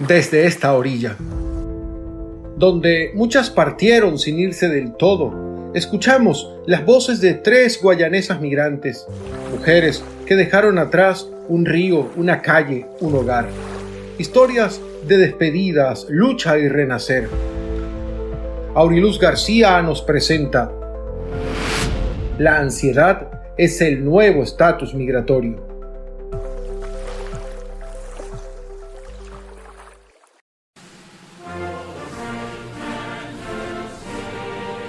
desde esta orilla, donde muchas partieron sin irse del todo. Escuchamos las voces de 3 guayanesas migrantes, mujeres que dejaron atrás un río, una calle, un hogar. Historias de despedidas, lucha y renacer. Auriluz García nos presenta La ansiedad es el nuevo estatus migratorio.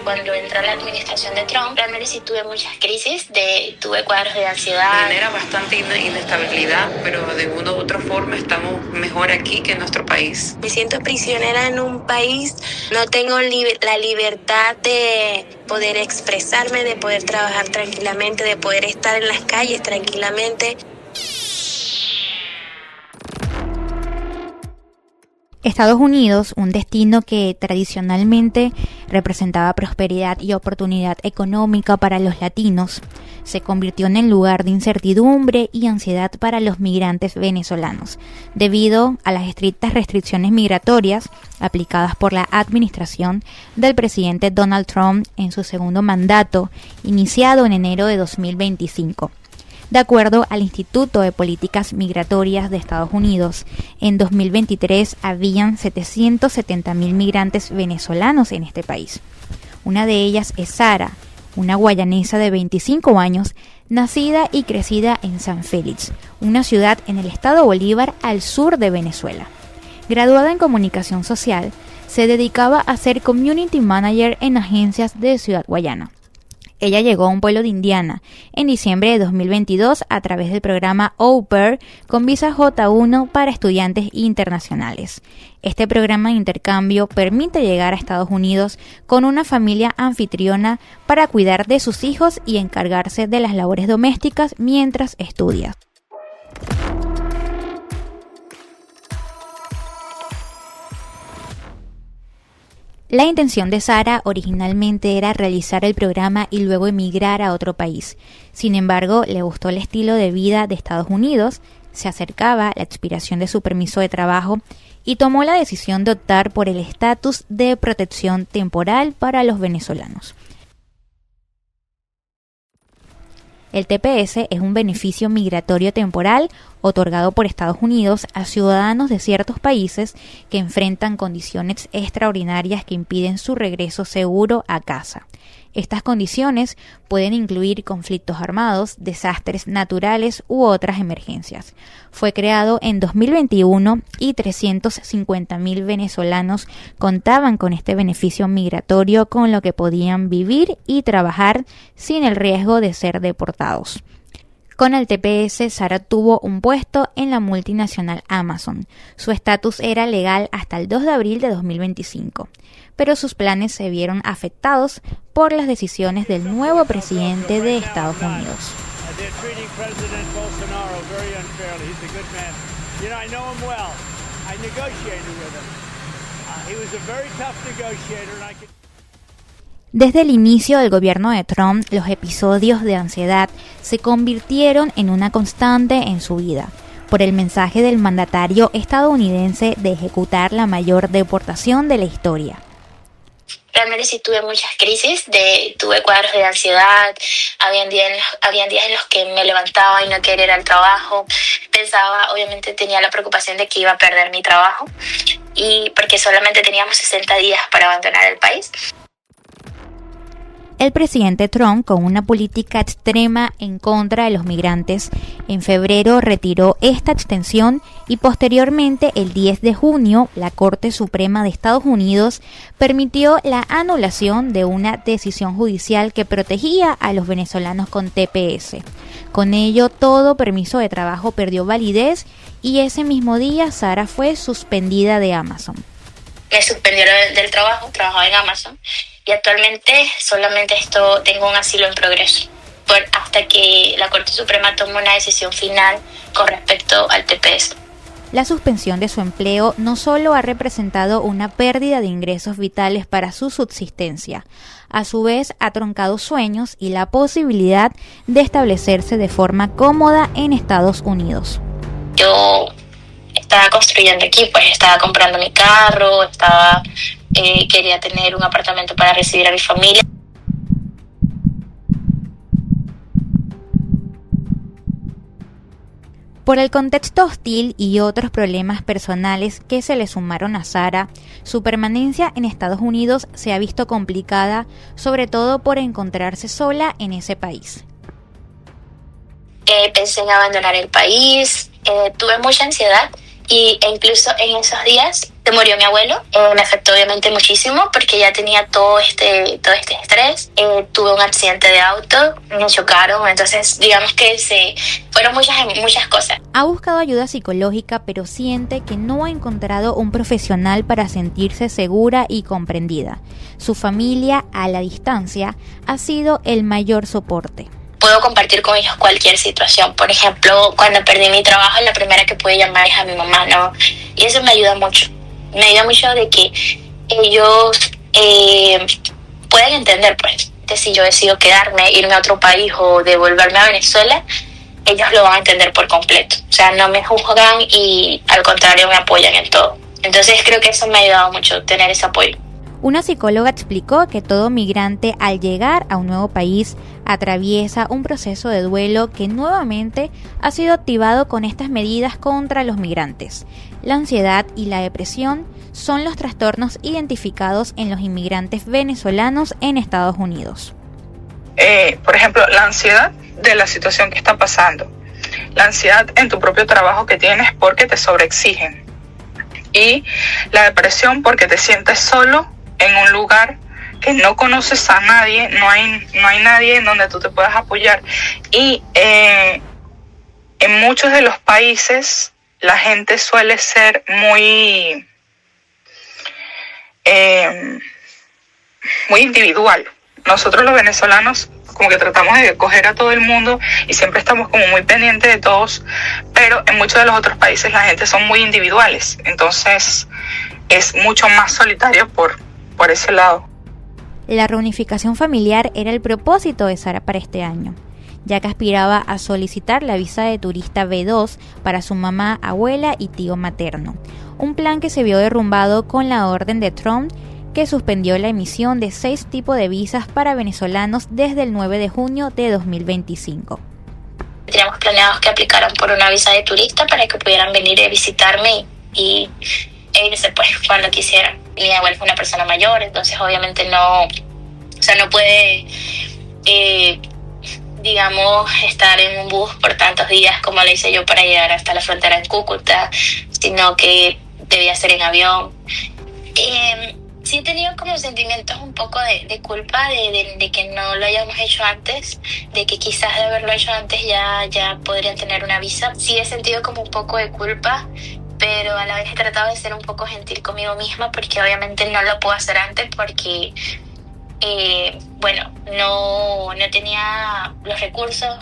Cuando entró la administración de Trump, realmente sí tuve muchas crisis, tuve cuadros de ansiedad. Genera bastante inestabilidad, pero de una u otra forma estamos mejor aquí que en nuestro país. Me siento prisionera en un país, no tengo la libertad de poder expresarme, de poder trabajar tranquilamente, de poder estar en las calles tranquilamente. Estados Unidos, un destino que tradicionalmente representaba prosperidad y oportunidad económica para los latinos, se convirtió en el lugar de incertidumbre y ansiedad para los migrantes venezolanos, debido a las estrictas restricciones migratorias aplicadas por la administración del presidente Donald Trump en su segundo mandato, iniciado en enero de 2025. De acuerdo al Instituto de Políticas Migratorias de Estados Unidos, en 2023 habían 770.000 migrantes venezolanos en este país. Una de ellas es Sara, una guayanesa de 25 años, nacida y crecida en San Félix, una ciudad en el estado Bolívar al sur de Venezuela. Graduada en comunicación social, se dedicaba a ser community manager en agencias de Ciudad Guayana. Ella llegó a un pueblo de Indiana en diciembre de 2022 a través del programa Au Pair con visa J1 para estudiantes internacionales. Este programa de intercambio permite llegar a Estados Unidos con una familia anfitriona para cuidar de sus hijos y encargarse de las labores domésticas mientras estudia. La intención de Sara originalmente era realizar el programa y luego emigrar a otro país. Sin embargo, le gustó el estilo de vida de Estados Unidos, se acercaba la expiración de su permiso de trabajo y tomó la decisión de optar por el estatus de protección temporal para los venezolanos. El TPS es un beneficio migratorio temporal otorgado por Estados Unidos a ciudadanos de ciertos países que enfrentan condiciones extraordinarias que impiden su regreso seguro a casa. Estas condiciones pueden incluir conflictos armados, desastres naturales u otras emergencias. Fue creado en 2021 y 350.000 venezolanos contaban con este beneficio migratorio con lo que podían vivir y trabajar sin el riesgo de ser deportados. Con el TPS, Sara tuvo un puesto en la multinacional Amazon. Su estatus era legal hasta el 2 de abril de 2025, pero sus planes se vieron afectados por las decisiones del nuevo presidente de Estados Unidos. Desde el inicio del gobierno de Trump, los episodios de ansiedad se convirtieron en una constante en su vida, por el mensaje del mandatario estadounidense de ejecutar la mayor deportación de la historia. Realmente sí tuve muchas crisis, tuve cuadros de ansiedad, habían días en los que me levantaba y no quería ir al trabajo. Pensaba, obviamente tenía la preocupación de que iba a perder mi trabajo, y porque solamente teníamos 60 días para abandonar el país. El presidente Trump, con una política extrema en contra de los migrantes, en febrero retiró esta extensión y posteriormente, el 10 de junio, la Corte Suprema de Estados Unidos permitió la anulación de una decisión judicial que protegía a los venezolanos con TPS. Con ello, todo permiso de trabajo perdió validez y ese mismo día Sara fue suspendida de Amazon. Me suspendieron del trabajo, trabajaba en Amazon, y actualmente solamente tengo un asilo en progreso, hasta que la Corte Suprema tome una decisión final con respecto al TPS. La suspensión de su empleo no solo ha representado una pérdida de ingresos vitales para su subsistencia, a su vez ha truncado sueños y la posibilidad de establecerse de forma cómoda en Estados Unidos. Yo estaba construyendo aquí, pues estaba comprando mi carro, quería tener un apartamento para recibir a mi familia. Por el contexto hostil y otros problemas personales que se le sumaron a Sara, su permanencia en Estados Unidos se ha visto complicada, sobre todo por encontrarse sola en ese país. Pensé en abandonar el país, tuve mucha ansiedad e incluso en esos días se murió mi abuelo. Me afectó obviamente muchísimo porque ya tenía todo este estrés. Tuve un accidente de auto, me chocaron, entonces digamos que fueron muchas cosas. Ha buscado ayuda psicológica, pero siente que no ha encontrado un profesional para sentirse segura y comprendida. Su familia, a la distancia, ha sido el mayor soporte. Puedo compartir con ellos cualquier situación. Por ejemplo, cuando perdí mi trabajo, la primera que pude llamar es a mi mamá, ¿no? Y eso me ayuda mucho. Me ayuda mucho de que ellos pueden entender, pues, que si yo decido quedarme, irme a otro país o devolverme a Venezuela, ellos lo van a entender por completo. O sea, no me juzgan y al contrario me apoyan en todo. Entonces creo que eso me ha ayudado mucho, tener ese apoyo. Una psicóloga explicó que todo migrante al llegar a un nuevo país atraviesa un proceso de duelo que nuevamente ha sido activado con estas medidas contra los migrantes. La ansiedad y la depresión son los trastornos identificados en los inmigrantes venezolanos en Estados Unidos. Por ejemplo, la ansiedad de la situación que está pasando, la ansiedad en tu propio trabajo que tienes porque te sobreexigen, y la depresión porque te sientes solo en un lugar que no conoces a nadie, no hay nadie en donde tú te puedas apoyar. Y en muchos de los países la gente suele ser muy individual. Nosotros los venezolanos como que tratamos de acoger a todo el mundo y siempre estamos como muy pendientes de todos, pero en muchos de los otros países la gente son muy individuales, entonces es mucho más solitario por ese lado. La reunificación familiar era el propósito de Sara para este año, ya que aspiraba a solicitar la visa de turista B2 para su mamá, abuela y tío materno, un plan que se vio derrumbado con la orden de Trump, que suspendió la emisión de 6 tipos de visas para venezolanos desde el 9 de junio de 2025. Teníamos planeados que aplicaran por una visa de turista para que pudieran venir a visitarme y irse pues cuando quisieran. Mi abuela es una persona mayor, entonces obviamente no puede, digamos, estar en un bus por tantos días como le hice yo para llegar hasta la frontera en Cúcuta, sino que debía ser en avión. Sí he tenido como sentimientos un poco de culpa de que no lo hayamos hecho antes, de que quizás de haberlo hecho antes ya podrían tener una visa. Sí he sentido como un poco de culpa, pero a la vez he tratado de ser un poco gentil conmigo misma porque obviamente no lo puedo hacer antes porque no tenía los recursos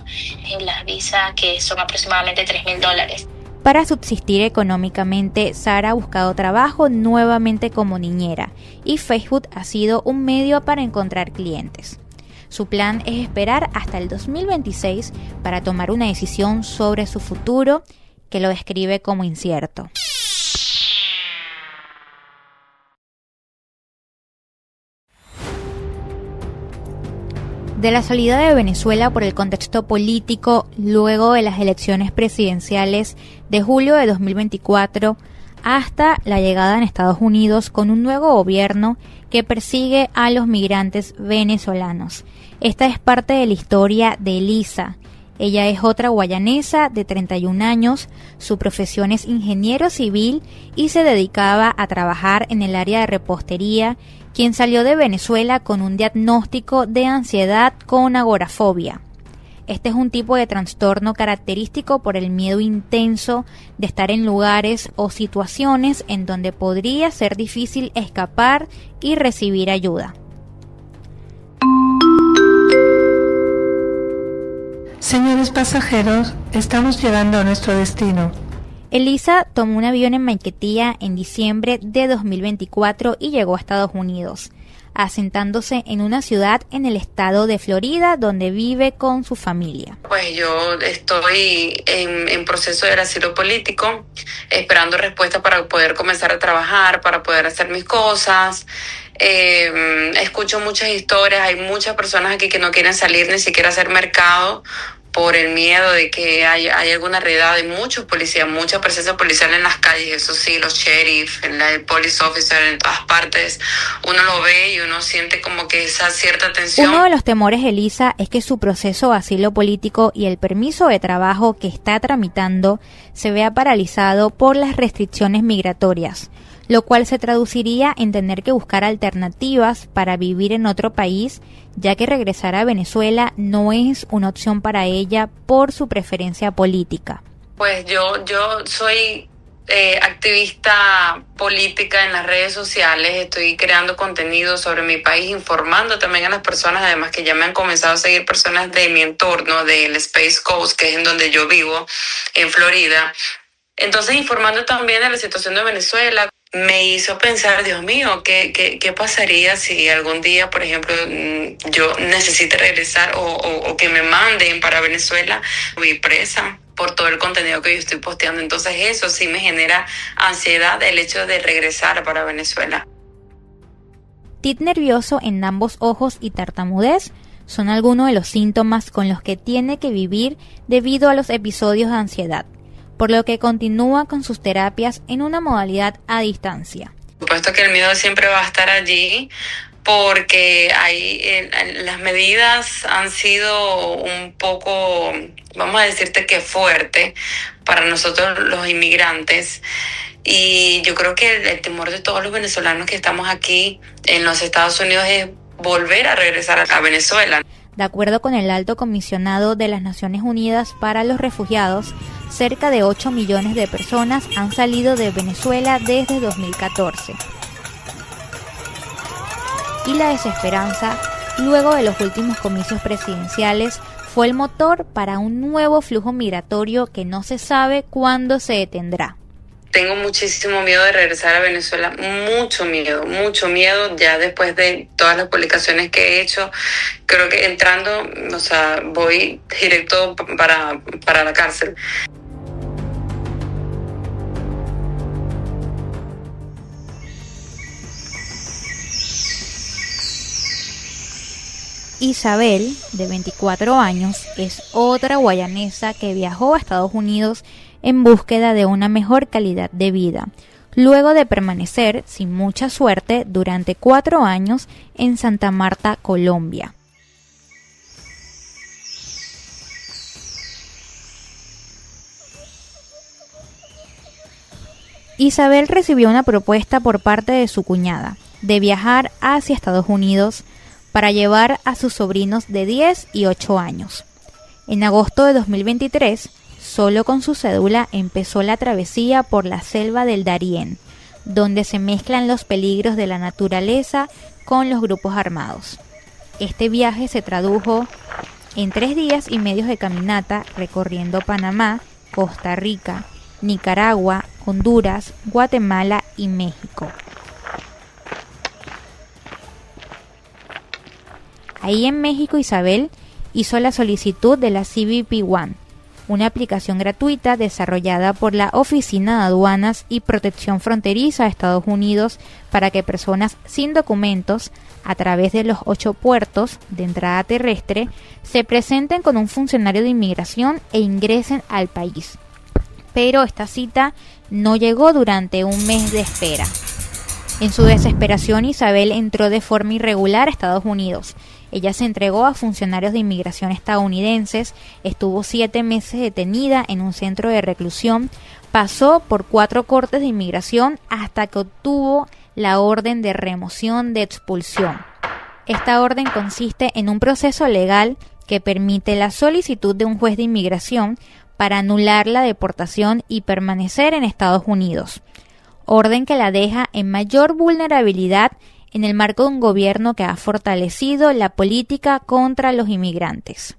en las visas, que son aproximadamente $3,000. Para subsistir económicamente, Sara ha buscado trabajo nuevamente como niñera y Facebook ha sido un medio para encontrar clientes. Su plan es esperar hasta el 2026 para tomar una decisión sobre su futuro, que lo describe como incierto. De la salida de Venezuela por el contexto político luego de las elecciones presidenciales de julio de 2024 hasta la llegada en Estados Unidos con un nuevo gobierno que persigue a los migrantes venezolanos. Esta es parte de la historia de Elisa. Ella es otra guayanesa de 31 años, su profesión es ingeniero civil y se dedicaba a trabajar en el área de repostería, quien salió de Venezuela con un diagnóstico de ansiedad con agorafobia. Este es un tipo de trastorno característico por el miedo intenso de estar en lugares o situaciones en donde podría ser difícil escapar y recibir ayuda. Señores pasajeros, estamos llegando a nuestro destino. Elisa tomó un avión en Maiquetía en diciembre de 2024 y llegó a Estados Unidos. asentándose en una ciudad en el estado de Florida, donde vive con su familia. Pues yo estoy en proceso del asilo político, esperando respuesta para poder comenzar a trabajar, para poder hacer mis cosas. Escucho muchas historias, hay muchas personas aquí que no quieren salir ni siquiera a hacer mercado por el miedo de que hay alguna redada de muchos policías, mucha presencia policial en las calles. Eso sí, los sheriff, el police officer en todas partes, uno lo ve y uno siente como que esa cierta tensión. Uno de los temores de Elisa es que su proceso de asilo político y el permiso de trabajo que está tramitando se vea paralizado por las restricciones migratorias, lo cual se traduciría en tener que buscar alternativas para vivir en otro país, ya que regresar a Venezuela no es una opción para ella por su preferencia política. Pues yo soy activista política en las redes sociales, estoy creando contenido sobre mi país, informando también a las personas, además que ya me han comenzado a seguir personas de mi entorno, del Space Coast, que es en donde yo vivo, en Florida. Entonces, informando también de la situación de Venezuela, me hizo pensar, Dios mío, ¿qué pasaría si algún día, por ejemplo, yo necesite regresar o que me manden para Venezuela? Fui presa por todo el contenido que yo estoy posteando. Entonces eso sí me genera ansiedad, el hecho de regresar para Venezuela. Tic nervioso en ambos ojos y tartamudez son algunos de los síntomas con los que tiene que vivir debido a los episodios de ansiedad, por lo que continúa con sus terapias en una modalidad a distancia. Por supuesto que el miedo siempre va a estar allí, porque las medidas han sido un poco, vamos a decirte que fuerte para nosotros los inmigrantes. Y yo creo que el temor de todos los venezolanos que estamos aquí en los Estados Unidos es volver a regresar a Venezuela. De acuerdo con el Alto Comisionado de las Naciones Unidas para los Refugiados, cerca de 8 millones de personas han salido de Venezuela desde 2014. Y la desesperanza, luego de los últimos comicios presidenciales, fue el motor para un nuevo flujo migratorio que no se sabe cuándo se detendrá. Tengo muchísimo miedo de regresar a Venezuela, mucho miedo, ya después de todas las publicaciones que he hecho. Creo que entrando, voy directo para la cárcel. Isabel, de 24 años, es otra guayanesa que viajó a Estados Unidos en búsqueda de una mejor calidad de vida, luego de permanecer sin mucha suerte durante 4 años en Santa Marta, Colombia. Isabel recibió una propuesta por parte de su cuñada de viajar hacia Estados Unidos para llevar a sus sobrinos de 10 y 8 años. En agosto de 2023, solo con su cédula empezó la travesía por la selva del Darién, donde se mezclan los peligros de la naturaleza con los grupos armados. Este viaje se tradujo en 3 días y medio de caminata recorriendo Panamá, Costa Rica, Nicaragua, Honduras, Guatemala y México. Ahí en México, Isabel hizo la solicitud de la CBP One, una aplicación gratuita desarrollada por la Oficina de Aduanas y Protección Fronteriza de Estados Unidos para que personas sin documentos, a través de los 8 puertos de entrada terrestre, se presenten con un funcionario de inmigración e ingresen al país. Pero esta cita no llegó durante un mes de espera. En su desesperación, Isabel entró de forma irregular a Estados Unidos. Ella se entregó a funcionarios de inmigración estadounidenses, estuvo 7 meses detenida en un centro de reclusión, pasó por 4 cortes de inmigración hasta que obtuvo la orden de remoción de expulsión. Esta orden consiste en un proceso legal que permite la solicitud de un juez de inmigración para anular la deportación y permanecer en Estados Unidos. Orden que la deja en mayor vulnerabilidad en el marco de un gobierno que ha fortalecido la política contra los inmigrantes.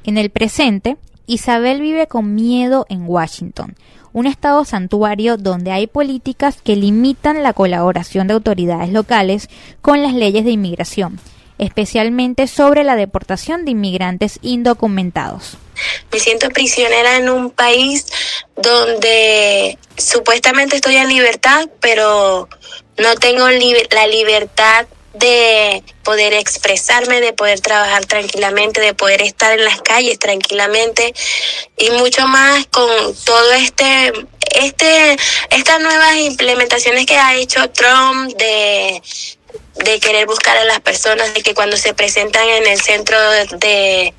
En el presente, Isabel vive con miedo en Washington, un estado santuario donde hay políticas que limitan la colaboración de autoridades locales con las leyes de inmigración, especialmente sobre la deportación de inmigrantes indocumentados. Me siento prisionera en un país donde supuestamente estoy en libertad, pero no tengo la libertad de poder expresarme, de poder trabajar tranquilamente, de poder estar en las calles tranquilamente, y mucho más con todo estas nuevas implementaciones que ha hecho Trump de querer buscar a las personas, de que cuando se presentan en el centro de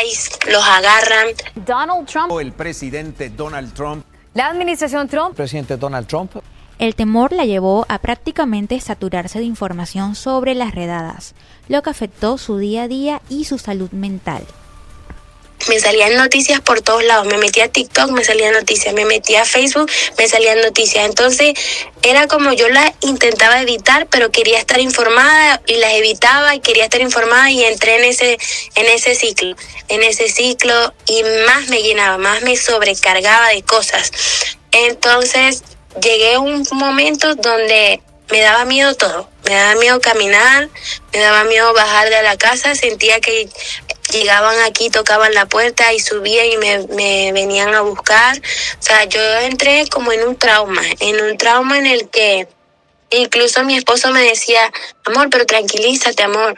ICE los agarran. Donald Trump, el presidente Donald Trump, la administración Trump, presidente Donald Trump. El temor la llevó a prácticamente saturarse de información sobre las redadas, lo que afectó su día a día y su salud mental. Me salían noticias por todos lados, me metía a TikTok, me salían noticias, me metía a Facebook, me salían noticias. Entonces era como yo las intentaba evitar, pero quería estar informada y las evitaba y quería estar informada, y entré en ese ciclo y más me llenaba, más me sobrecargaba de cosas. Entonces llegué a un momento donde me daba miedo todo, me daba miedo caminar, me daba miedo bajar de la casa, sentía que llegaban aquí, tocaban la puerta y subían y me venían a buscar. O sea, yo entré como en un trauma en el que incluso mi esposo me decía, amor, pero tranquilízate, amor,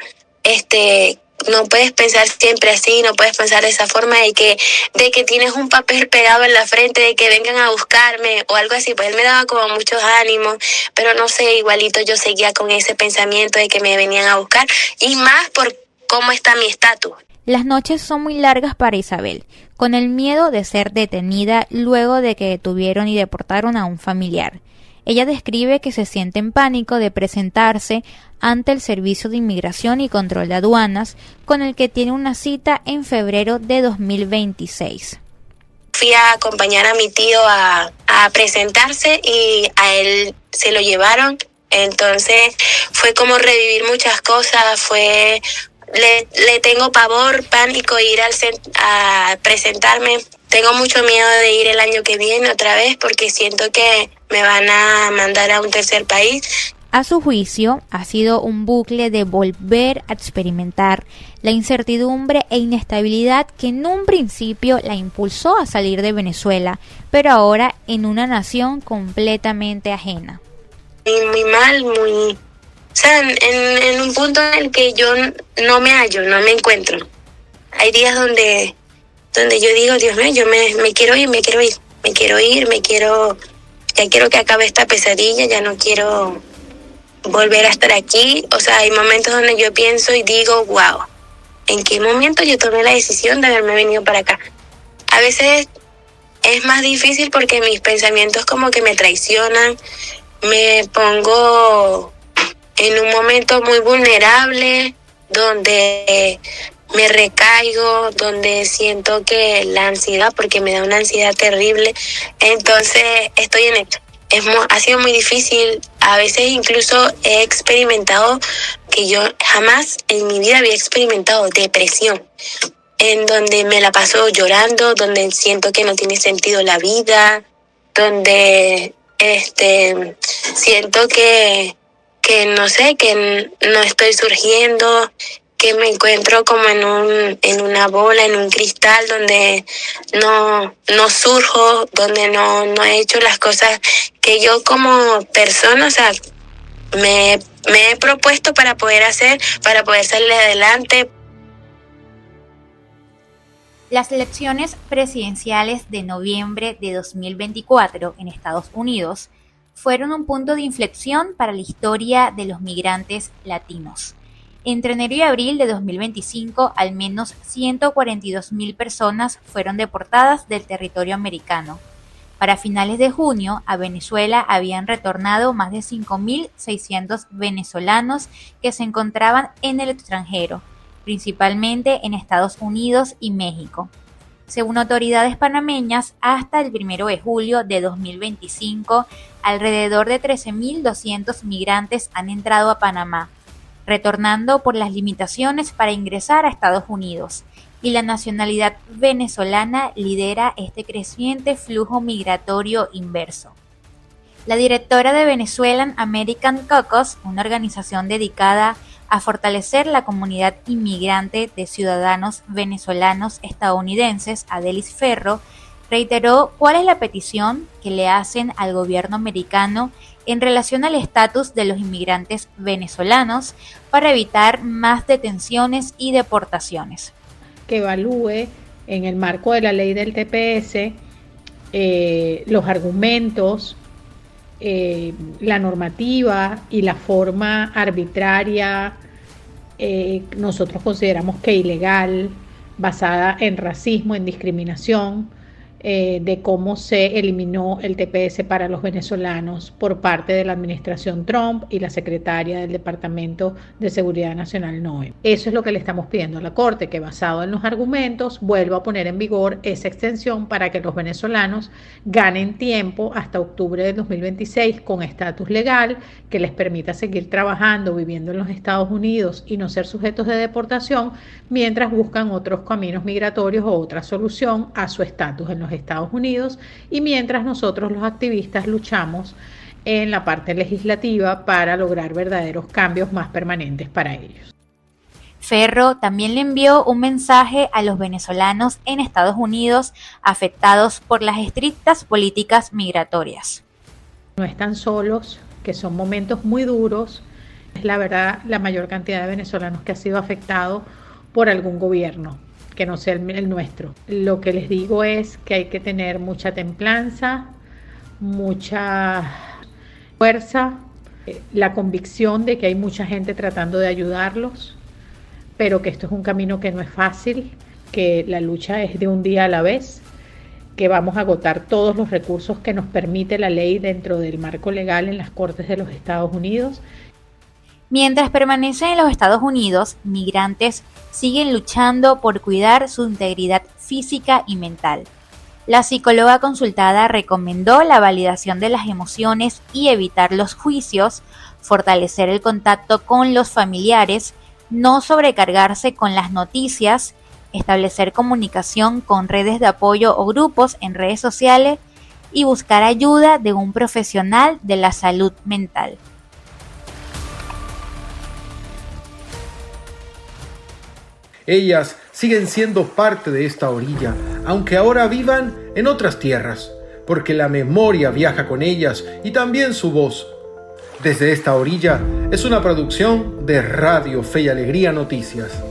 no puedes pensar siempre así, no puedes pensar de esa forma de que tienes un papel pegado en la frente, de que vengan a buscarme o algo así. Pues él me daba como muchos ánimos, pero no sé, igualito yo seguía con ese pensamiento de que me venían a buscar, y más por cómo está mi estatus. Las noches son muy largas para Isabel, con el miedo de ser detenida luego de que detuvieron y deportaron a un familiar. Ella describe que se siente en pánico de presentarse ante el Servicio de Inmigración y Control de Aduanas, con el que tiene una cita en febrero de 2026. Fui a acompañar a mi tío a presentarse y a él se lo llevaron. Entonces fue como revivir muchas cosas, le tengo pavor, pánico ir a presentarme. Tengo mucho miedo de ir el año que viene otra vez porque siento que me van a mandar a un tercer país. A su juicio, ha sido un bucle de volver a experimentar la incertidumbre e inestabilidad que en un principio la impulsó a salir de Venezuela, pero ahora en una nación completamente ajena. Muy mal, o sea, en un punto en el que yo no me hallo, no me encuentro. Hay días donde yo digo, Dios mío, yo me quiero ir, ya quiero que acabe esta pesadilla, ya no quiero volver a estar aquí. O sea, hay momentos donde yo pienso y digo, wow, ¿en qué momento yo tomé la decisión de haberme venido para acá? A veces es más difícil porque mis pensamientos como que me traicionan, me pongo en un momento muy vulnerable, donde me recaigo, donde siento que la ansiedad, porque me da una ansiedad terrible, entonces estoy en esto. Ha sido muy difícil, a veces incluso he experimentado que yo jamás en mi vida había experimentado depresión, en donde me la paso llorando, donde siento que no tiene sentido la vida, donde siento que no sé, que no estoy surgiendo, que me encuentro como en una bola, en un cristal donde no surjo, donde no he hecho las cosas que yo como persona, o sea, me he propuesto para poder hacer, para poder salir adelante. Las elecciones presidenciales de noviembre de 2024 en Estados Unidos fueron un punto de inflexión para la historia de los migrantes latinos. Entre enero y abril de 2025, al menos 142.000 personas fueron deportadas del territorio americano. Para finales de junio, a Venezuela habían retornado más de 5.600 venezolanos que se encontraban en el extranjero, principalmente en Estados Unidos y México. Según autoridades panameñas, hasta el 1 de julio de 2025, alrededor de 13.200 migrantes han entrado a Panamá, retornando por las limitaciones para ingresar a Estados Unidos, y la nacionalidad venezolana lidera este creciente flujo migratorio inverso. La directora de Venezuelan American Caucus, una organización dedicada a fortalecer la comunidad inmigrante de ciudadanos venezolanos estadounidenses, Adelis Ferro, reiteró cuál es la petición que le hacen al gobierno americano en relación al estatus de los inmigrantes venezolanos para evitar más detenciones y deportaciones. Que evalúe en el marco de la ley del TPS los argumentos, la normativa y la forma arbitraria, nosotros consideramos que ilegal, basada en racismo, en discriminación, de cómo se eliminó el TPS para los venezolanos por parte de la administración Trump y la secretaria del Departamento de Seguridad Nacional, Noem. Eso es lo que le estamos pidiendo a la Corte, que basado en los argumentos vuelva a poner en vigor esa extensión para que los venezolanos ganen tiempo hasta octubre de 2026 con estatus legal que les permita seguir trabajando, viviendo en los Estados Unidos y no ser sujetos de deportación mientras buscan otros caminos migratorios o otra solución a su estatus en los Estados Unidos, y mientras nosotros los activistas luchamos en la parte legislativa para lograr verdaderos cambios más permanentes para ellos. Ferro también le envió un mensaje a los venezolanos en Estados Unidos afectados por las estrictas políticas migratorias. No están solos, que son momentos muy duros. Es la verdad la mayor cantidad de venezolanos que ha sido afectado por algún gobierno que no sea el nuestro. Lo que les digo es que hay que tener mucha templanza, mucha fuerza, la convicción de que hay mucha gente tratando de ayudarlos, pero que esto es un camino que no es fácil, que la lucha es de un día a la vez, que vamos a agotar todos los recursos que nos permite la ley dentro del marco legal en las Cortes de los Estados Unidos. Mientras permanecen en los Estados Unidos, migrantes siguen luchando por cuidar su integridad física y mental. La psicóloga consultada recomendó la validación de las emociones y evitar los juicios, fortalecer el contacto con los familiares, no sobrecargarse con las noticias, establecer comunicación con redes de apoyo o grupos en redes sociales y buscar ayuda de un profesional de la salud mental. Ellas siguen siendo parte de esta orilla, aunque ahora vivan en otras tierras, porque la memoria viaja con ellas y también su voz. Desde esta orilla es una producción de Radio Fe y Alegría Noticias.